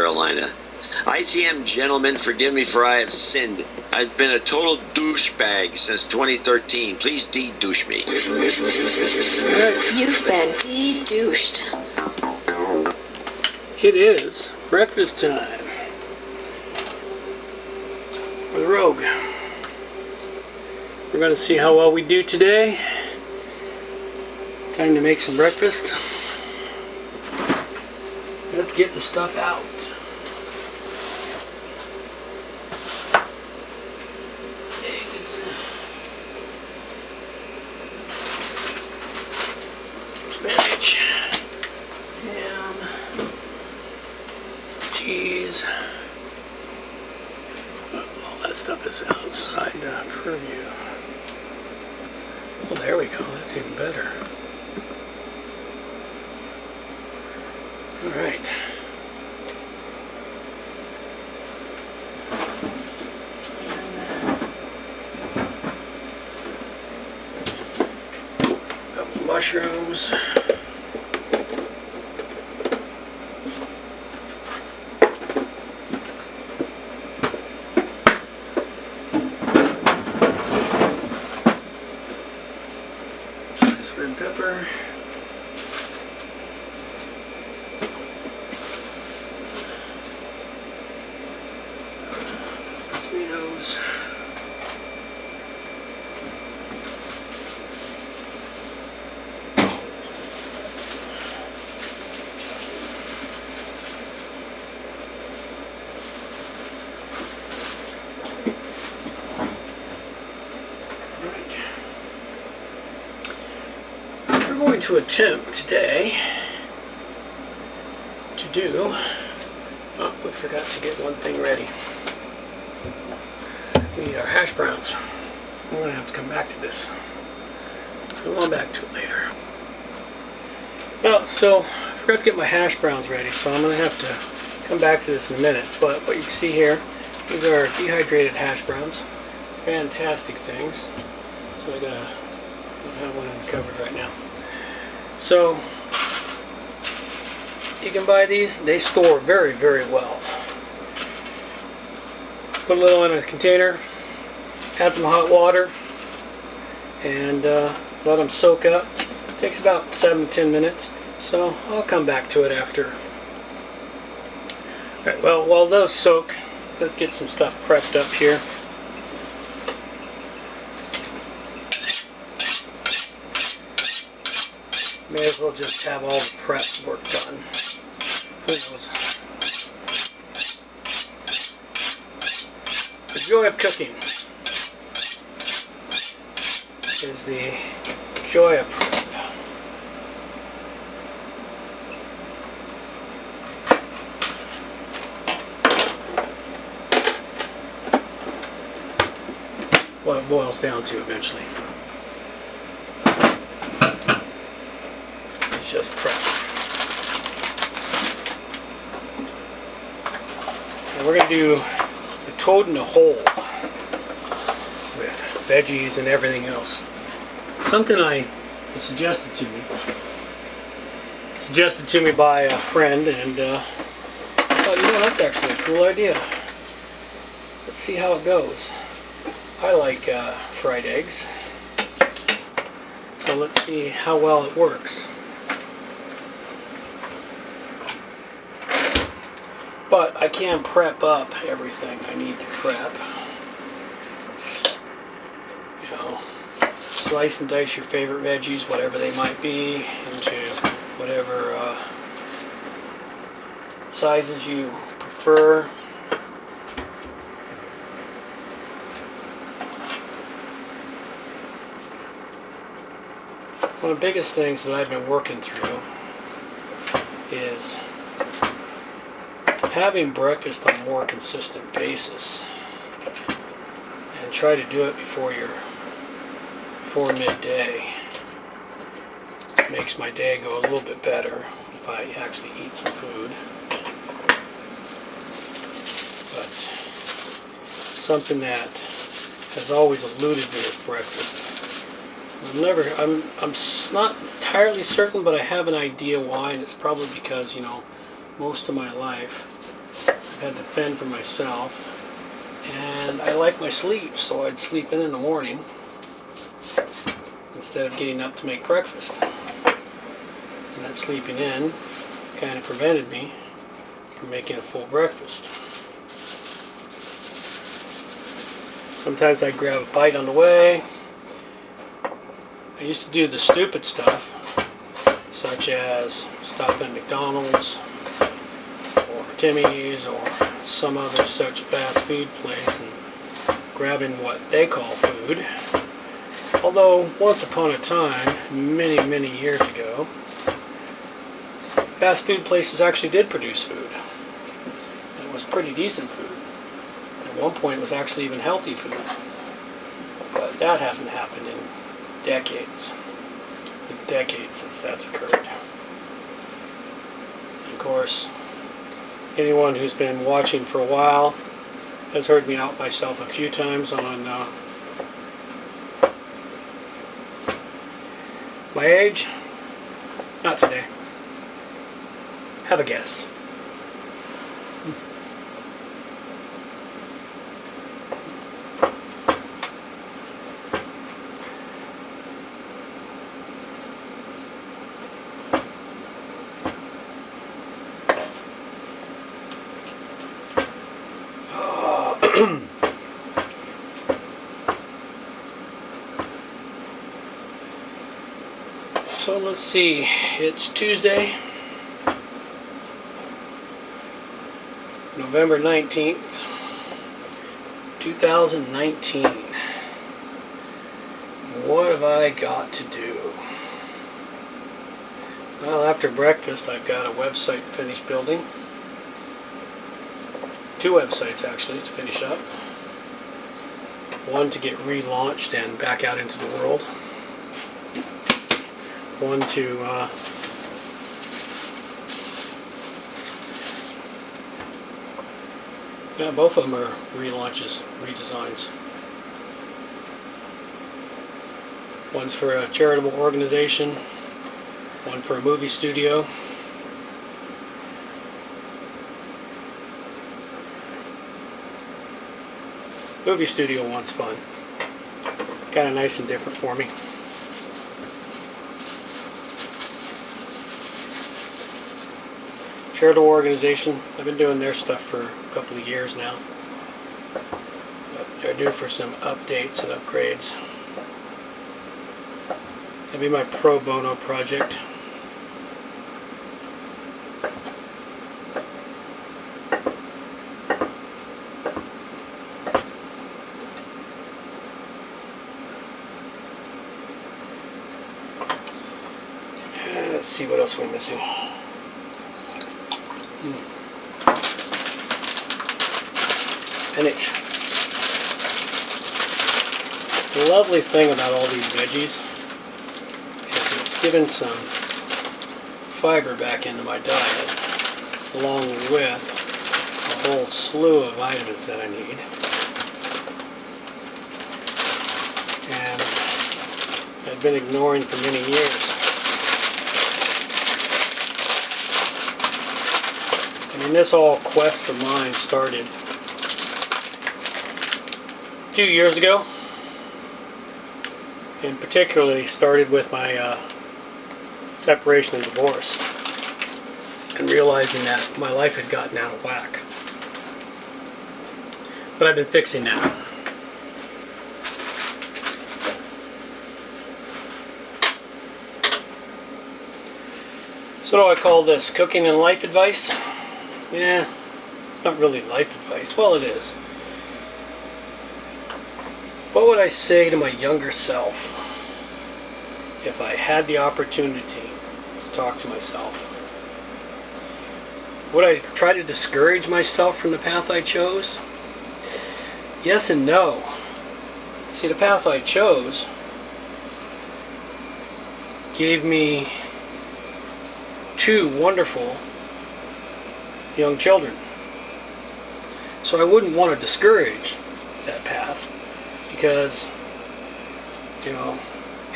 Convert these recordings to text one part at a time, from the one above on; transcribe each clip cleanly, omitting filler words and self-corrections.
Carolina. ITM gentlemen, forgive me for I have sinned. I've been a total douchebag since 2013. Please de-douche me. You've been de-douched. It is breakfast time with Rogue. We're going to see how well we do today. Time to make some breakfast. Let's get the stuff out. Eggs. Spinach. Ham. Cheese. All that stuff is outside the purview. Well, there we go. That's even better. All right. Couple mushrooms. Sliced red pepper. Tomatoes. We're going to attempt today to do, oh, we forgot to get one thing ready. We need our hash browns. I'm going to have to come back to this. So I'll back to it later. Well, so I forgot to get my hash browns ready, so I'm going to have to come back to this in a minute. But what you can see here, these are dehydrated hash browns. Fantastic things. So I don't have one in the cupboard right now. So you can buy these. They store very, very well. Put a little in a container, add some hot water, and let them soak up. It takes about 7 to 10 minutes, so I'll come back to it after. Alright, well, while those soak, let's get some stuff prepped up here. May as well just have all the prep work done. Who knows? The joy of cooking is the joy of prep. What it boils down to eventually. It's just prep. And we're going to do the toad in the hole with veggies and everything else. Something was suggested to me by a friend, and I thought, that's actually a cool idea. Let's see how it goes. I like fried eggs, so let's see how well it works. But I can prep up everything I need to prep. Slice and dice your favorite veggies, whatever they might be, into whatever sizes you prefer. One of the biggest things that I've been working through is having breakfast on a more consistent basis, and try to do it before midday. It makes my day go a little bit better if I actually eat some food. But something that has always eluded me with breakfast. I'm not entirely certain, but I have an idea why, and it's probably because, most of my life I've had to fend for myself. And I like my sleep, so I'd sleep in the morning instead of getting up to make breakfast. And that sleeping in kind of prevented me from making a full breakfast. Sometimes I'd grab a bite on the way. I used to do the stupid stuff, such as stopping at McDonald's or Timmy's or some other such fast food place and grabbing what they call food. Although once upon a time, many years ago, fast food places actually did produce food. And it was pretty decent food. At one point it was actually even healthy food. But that hasn't happened in decades. Decades since that's occurred. And of course, anyone who's been watching for a while has heard me out myself a few times on my age. Not today. Have a guess. So let's see, it's Tuesday, November 19th, 2019. What have I got to do? Well, after breakfast I've got a website to finish building. 2 websites actually to finish up. One to get relaunched and back out into the world. One to yeah, both of them are relaunches, redesigns. One's for a charitable organization, one for a movie studio. Movie studio one's fun. Kind of nice and different for me. Charitable organization. I've been doing their stuff for a couple of years now. But they're due for some updates and upgrades. That'll be my pro bono project. Let's see what else we're missing. Spinach. The lovely thing about all these veggies is it's given some fiber back into my diet, along with a whole slew of vitamins that I need. And I've been ignoring for many years. I mean, this whole quest of mine started a few years ago, and particularly started with my separation and divorce, and realizing that my life had gotten out of whack. But I've been fixing that. So what do I call this? Cooking and life advice? Yeah, it's not really life advice. Well, it is. What would I say to my younger self if I had the opportunity to talk to myself? Would I try to discourage myself from the path I chose? Yes and no. See, the path I chose gave me 2 wonderful young children. So I wouldn't want to discourage that path, because, you know,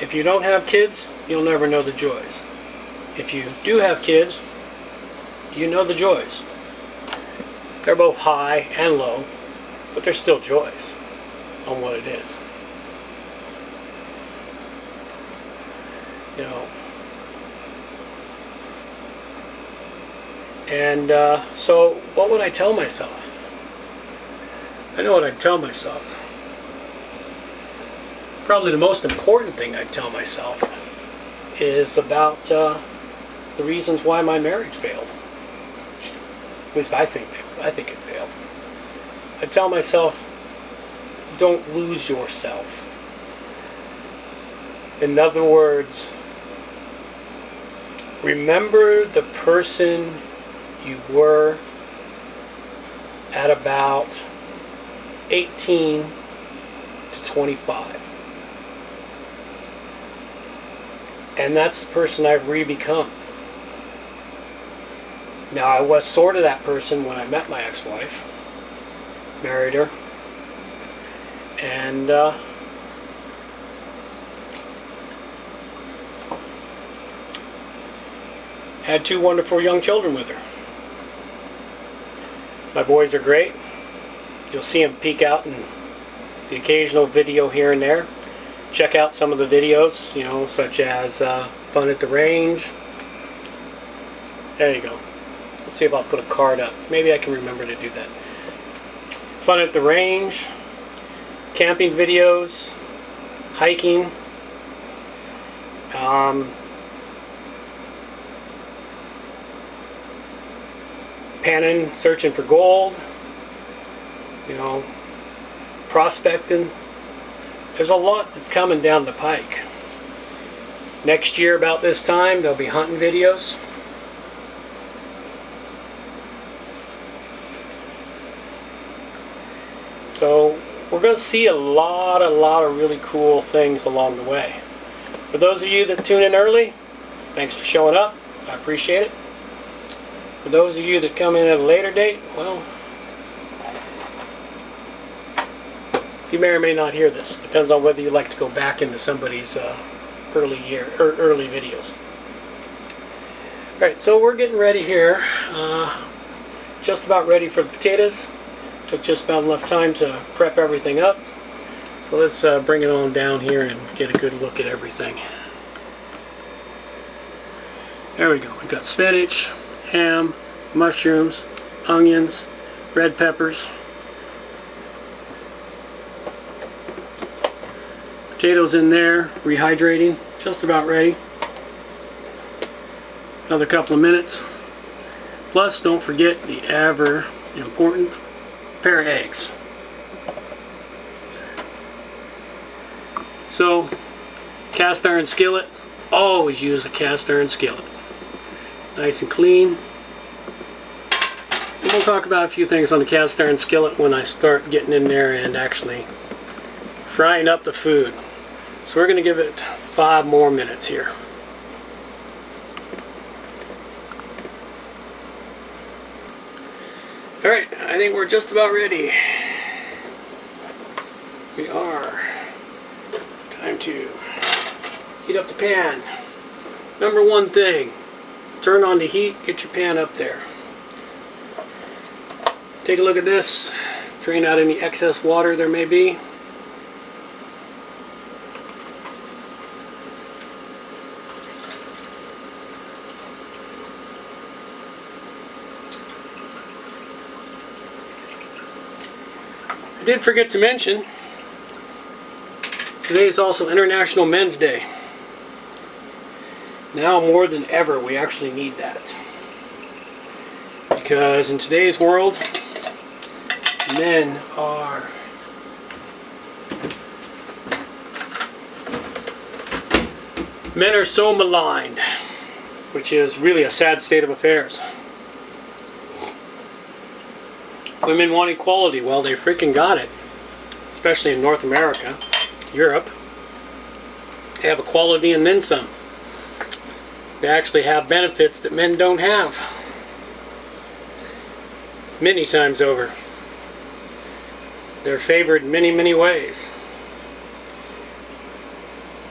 if you don't have kids, you'll never know the joys. If you do have kids, you know the joys. They're both high and low, but they're still joys on what it is. You know. And so what would I tell myself? I know what I'd tell myself. Probably the most important thing I'd tell myself is about the reasons why my marriage failed. At least I think it failed. I'd tell myself, don't lose yourself. In other words, remember the person you were at about 18 to 25. And that's the person I've re-become. Now, I was sort of that person when I met my ex-wife, married her, and had 2 wonderful young children with her. My boys are great. You'll see them peek out in the occasional video here and there. Check out some of the videos, you know, such as Fun at the Range. There you go. Let's see if I'll put a card up. Maybe I can remember to do that. Fun at the Range, camping videos, hiking, panning, searching for gold, you know, prospecting. There's a lot that's coming down the pike. Next year about this time there'll be hunting videos. So we're going to see a lot of really cool things along the way. For those of you that tune in early, thanks for showing up. I appreciate it. For those of you that come in at a later date, well, you may or may not hear this. Depends on whether you like to go back into somebody's early videos. All right, so we're getting ready here. Just about ready for the potatoes. Took just about enough time to prep everything up. So let's bring it on down here and get a good look at everything. There we go. We've got spinach, ham, mushrooms, onions, red peppers, potatoes in there, rehydrating, just about ready. Another couple of minutes. Plus, don't forget the ever important pair of eggs. So, cast iron skillet. Always use a cast iron skillet. Nice and clean. And we'll talk about a few things on the cast iron skillet when I start getting in there and actually frying up the food. So we're going to give it 5 more minutes here. Alright, I think we're just about ready. We are. Time to heat up the pan. Number 1 thing, turn on the heat, get your pan up there. Take a look at this, drain out any excess water there may be. I did forget to mention, today is also International Men's Day. Now more than ever, we actually need that. Because in today's world, men are so maligned, which is really a sad state of affairs. Women want equality. Well, they freaking got it. Especially in North America, Europe. They have equality and then some. They actually have benefits that men don't have. Many times over. They're favored in many, many ways.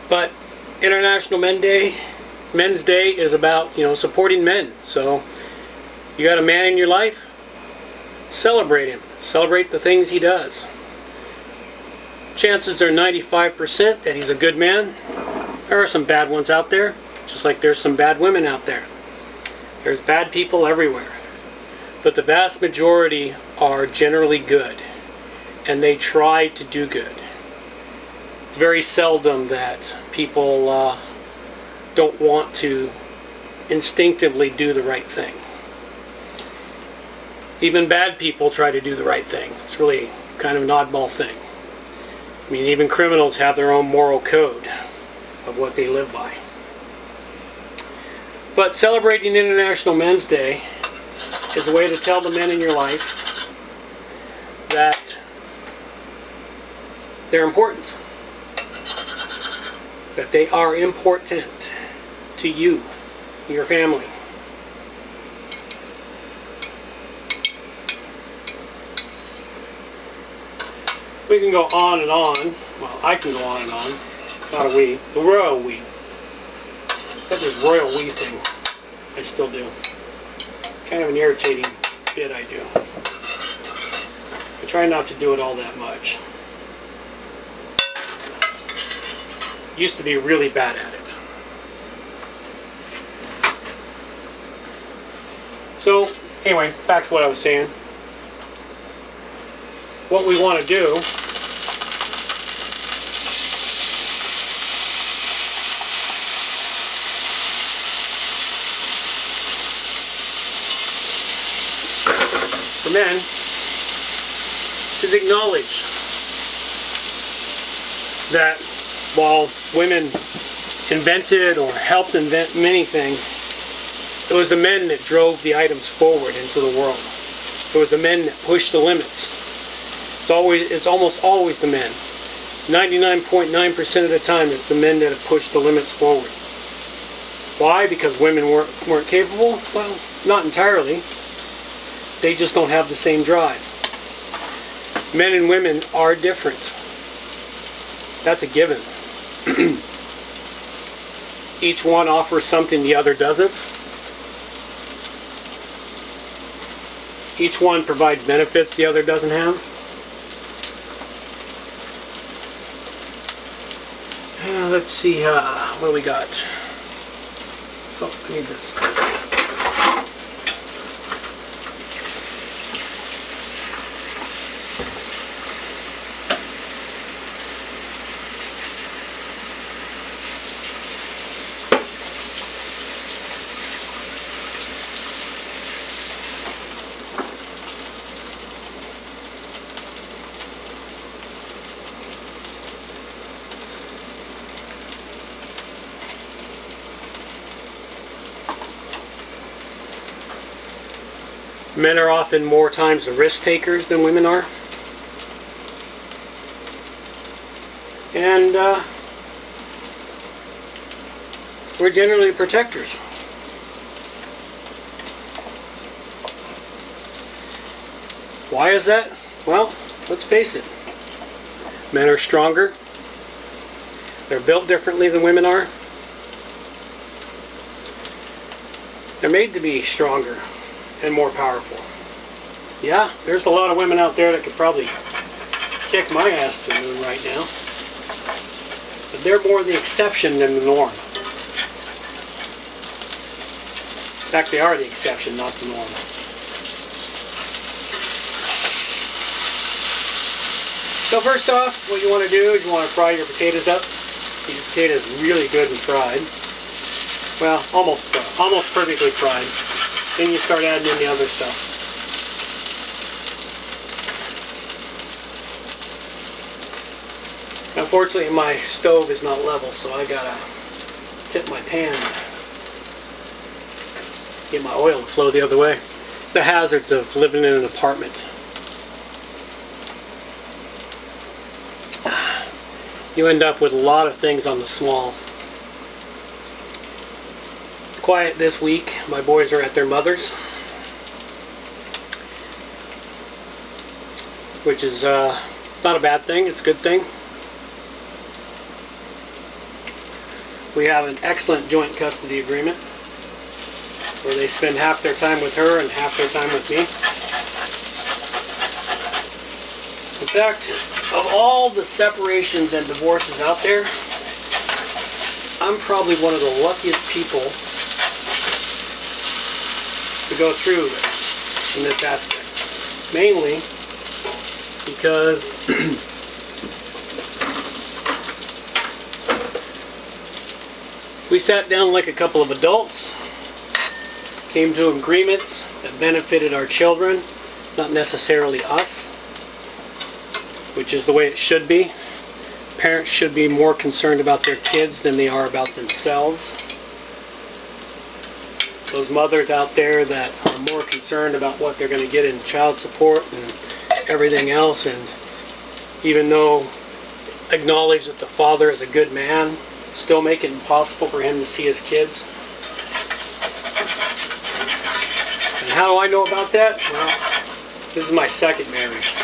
But International Men's Day is about, supporting men. So, you got a man in your life? celebrate him. Celebrate the things he does. Chances are 95% that he's a good man. There are some bad ones out there, just like there's some bad women out there. There's bad people everywhere. But the vast majority are generally good, and they try to do good. It's very seldom that people don't want to instinctively do the right thing. Even bad people try to do the right thing. It's really kind of an oddball thing. I mean, even criminals have their own moral code of what they live by. But celebrating International Men's Day is a way to tell the men in your life that they're important. That they are important to you, your family. We can go on and on. Well, I can go on and on. Not a we. The royal we. Got this royal we thing. I still do. Kind of an irritating bit I do. I try not to do it all that much. Used to be really bad at it. So, anyway, back to what I was saying. What we want to do for men is acknowledge that while women invented or helped invent many things, it was the men that drove the items forward into the world. It was the men that pushed the limits. It's almost always the men. 99.9% of the time, it's the men that have pushed the limits forward. Why? Because women weren't capable? Well, not entirely. They just don't have the same drive. Men and women are different. That's a given. Each one offers something the other doesn't. Each one provides benefits the other doesn't have. Let's see, what do we got? Oh, I need this. Men are often more times the risk takers than women are. And we're generally protectors. Why is that? Well, let's face it. Men are stronger. They're built differently than women are. They're made to be stronger and more powerful. Yeah, there's a lot of women out there that could probably kick my ass to the moon right now. But they're more the exception than the norm. In fact, they are the exception, not the norm. So first off, what you want to do is you want to fry your potatoes up. Get your potatoes really good and fried. Well, almost perfectly fried. Then you start adding in the other stuff. Unfortunately, my stove is not level, so I gotta tip my pan. Get my oil to flow the other way. It's the hazards of living in an apartment. You end up with a lot of things on the small. It's quiet this week. My boys are at their mother's, which is not a bad thing. It's a good thing. We have an excellent joint custody agreement where they spend half their time with her and half their time with me. fact, of all the separations and divorces out there, I'm probably one of the luckiest people to go through this in this aspect. Mainly because we sat down like a couple of adults, came to agreements that benefited our children, not necessarily us, which is the way it should be. Parents should be more concerned about their kids than they are about themselves. Those mothers out there that are more concerned about what they're going to get in child support and everything else, and even though acknowledge that the father is a good man, still make it impossible for him to see his kids. And how do I know about that? Well, this is my second marriage.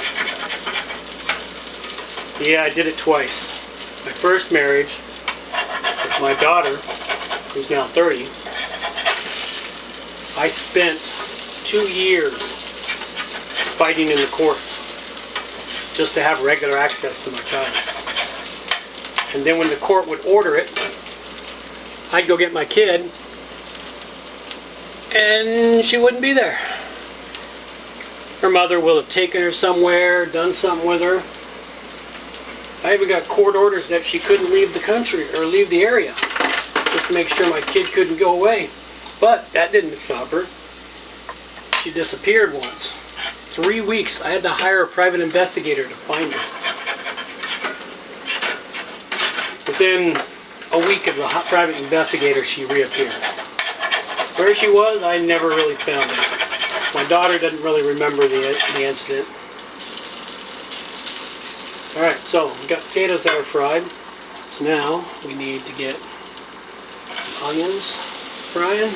Yeah, I did it twice. My first marriage with my daughter, who's now 30, I spent 2 years fighting in the courts just to have regular access to my child. And then when the court would order it, I'd go get my kid, and she wouldn't be there. Her mother will have taken her somewhere, done something with her. I even got court orders that she couldn't leave the country or leave the area, just to make sure my kid couldn't go away. But that didn't stop her. She disappeared once. 3 weeks. I had to hire a private investigator to find her. Within a week of the private investigator, she reappeared. Where she was, I never really found out. My daughter doesn't really remember the incident. Alright, so we got potatoes that are fried. So now we need to get onions frying.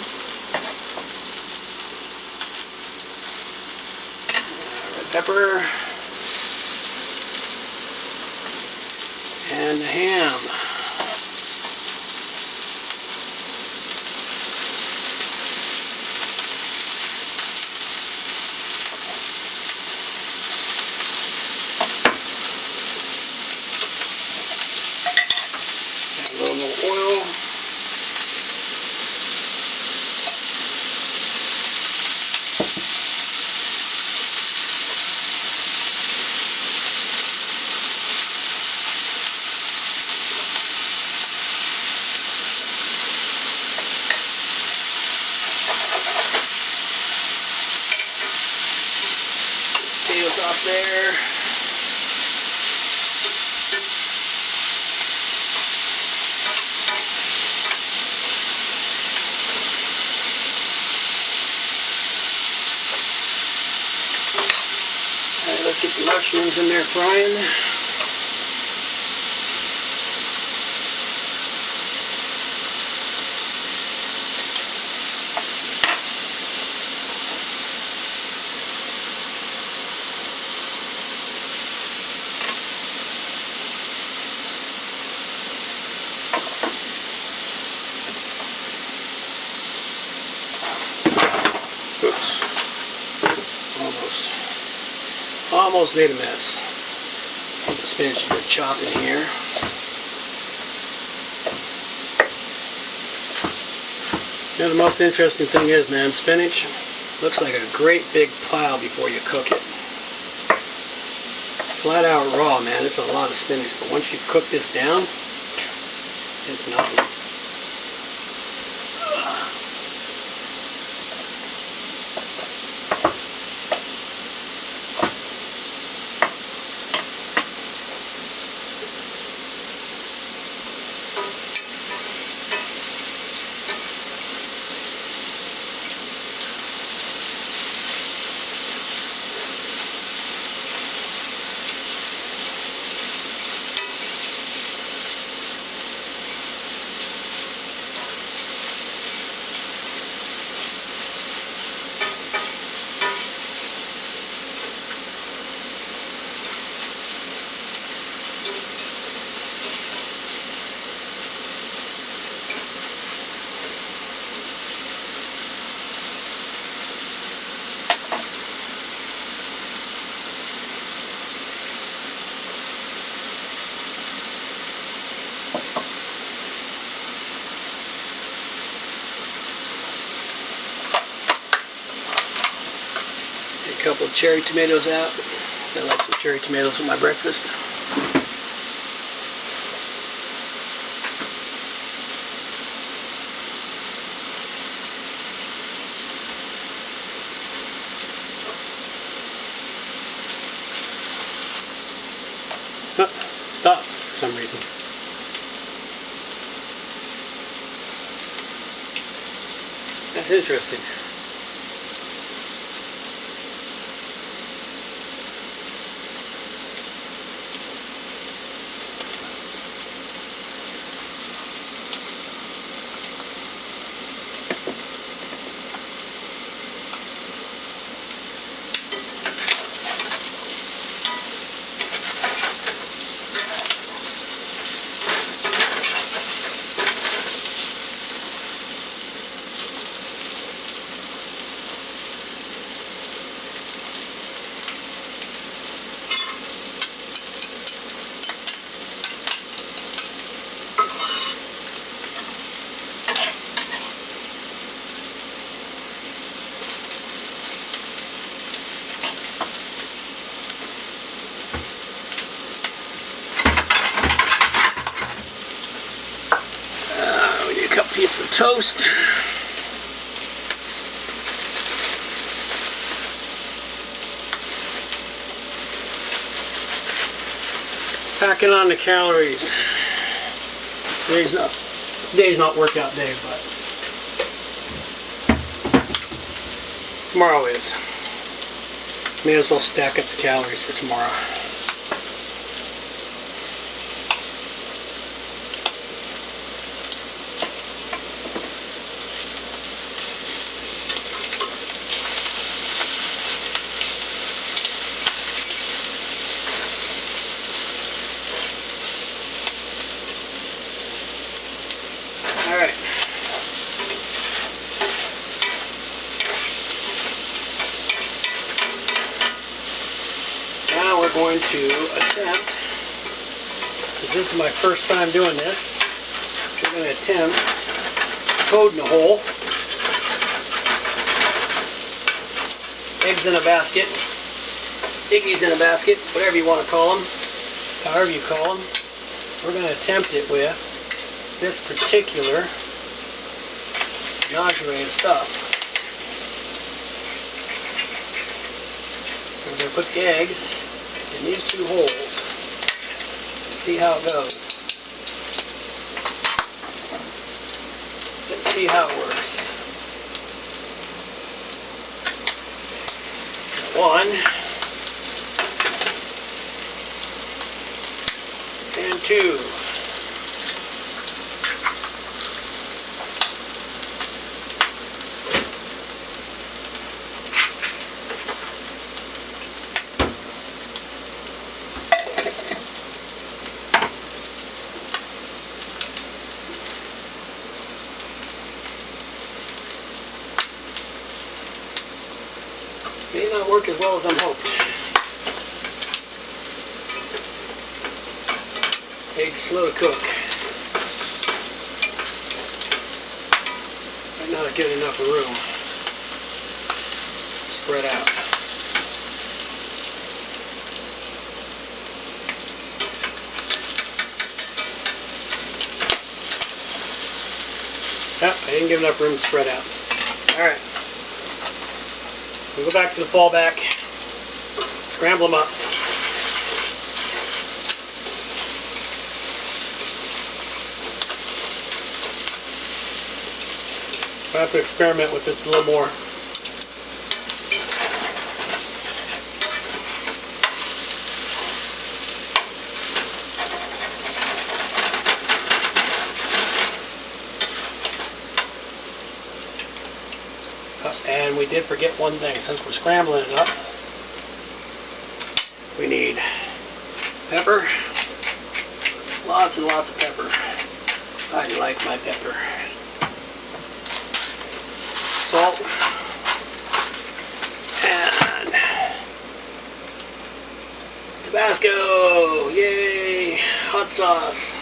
Red pepper. And the ham. Oil. Potatoes off there. Let's get the mushrooms in there frying. Oops. Almost made a mess. Put the spinach to chop in here. You know, the most interesting thing is, man, spinach looks like a great big pile before you cook it. Flat out raw, man, it's a lot of spinach. But once you cook this down, it's nothing. couple of cherry tomatoes out. I like some cherry tomatoes with my breakfast. Stops for some reason. That's interesting. Piece of toast. Packing on the calories. Today's not workout day, but tomorrow is. May as well stack up the calories for tomorrow. Going to attempt, because this is my first time doing this, we're going to attempt toad in a hole, eggs in a basket, Iggy's in a basket, whatever you want to call them, however you call them. We're going to attempt it with this particular nausea stuff. We're going to put the eggs in these two holes. See how it goes. Let's see how it works. 1 and 2. May not work as well as I'm hoped. Eggs slow to cook. Might not get enough room. Spread out. Yep, I didn't give enough room to spread out. Alright. We'll go back to the fallback, scramble them up. I have to experiment with this a little more. And we did forget one thing. Since we're scrambling it up, we need pepper. Lots and lots of pepper. I like my pepper. Salt. And Tabasco. Yay! Hot sauce.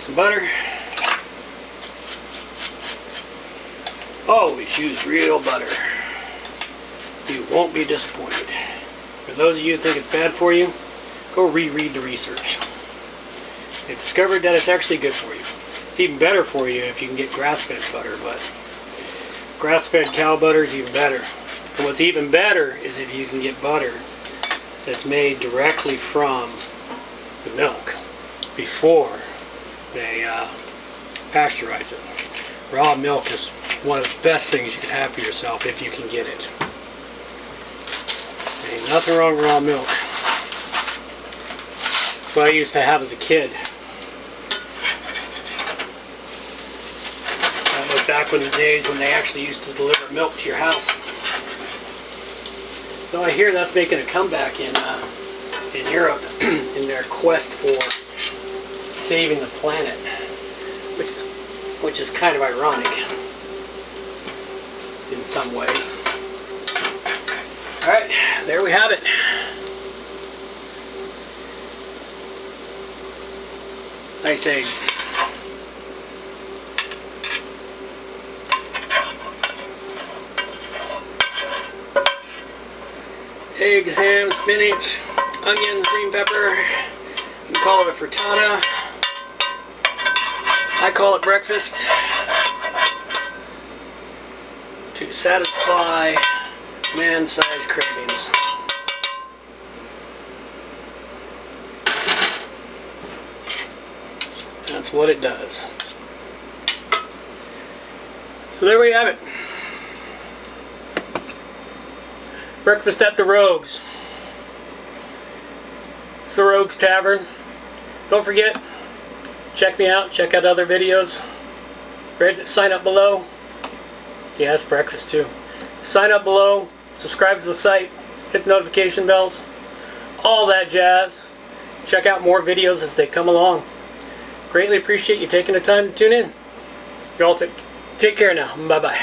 some butter. Always use real butter. You won't be disappointed. For those of you who think it's bad for you, go reread the research. They've discovered that it's actually good for you. It's even better for you if you can get grass-fed butter, but grass-fed cow butter is even better. And what's even better is if you can get butter that's made directly from the milk before they pasteurize it. Raw milk is one of the best things you can have for yourself if you can get it. There ain't nothing wrong with raw milk. That's what I used to have as a kid. That was back in the days when they actually used to deliver milk to your house. So I hear that's making a comeback in Europe in their quest for saving the planet, which is kind of ironic in some ways. All right, there we have it. Nice eggs. Eggs, ham, spinach, onions, green pepper. You can call it a frittata. I call it breakfast. To satisfy man-sized cravings. That's what it does. So there we have it. Breakfast at the Rogues. It's the Rogues Tavern. Don't forget, check me out, check out other videos. Sign up below. Yeah, it's breakfast too. Sign up below, subscribe to the site, hit the notification bells, all that jazz. Check out more videos as they come along. Greatly appreciate you taking the time to tune in. You all take care now. Bye-bye.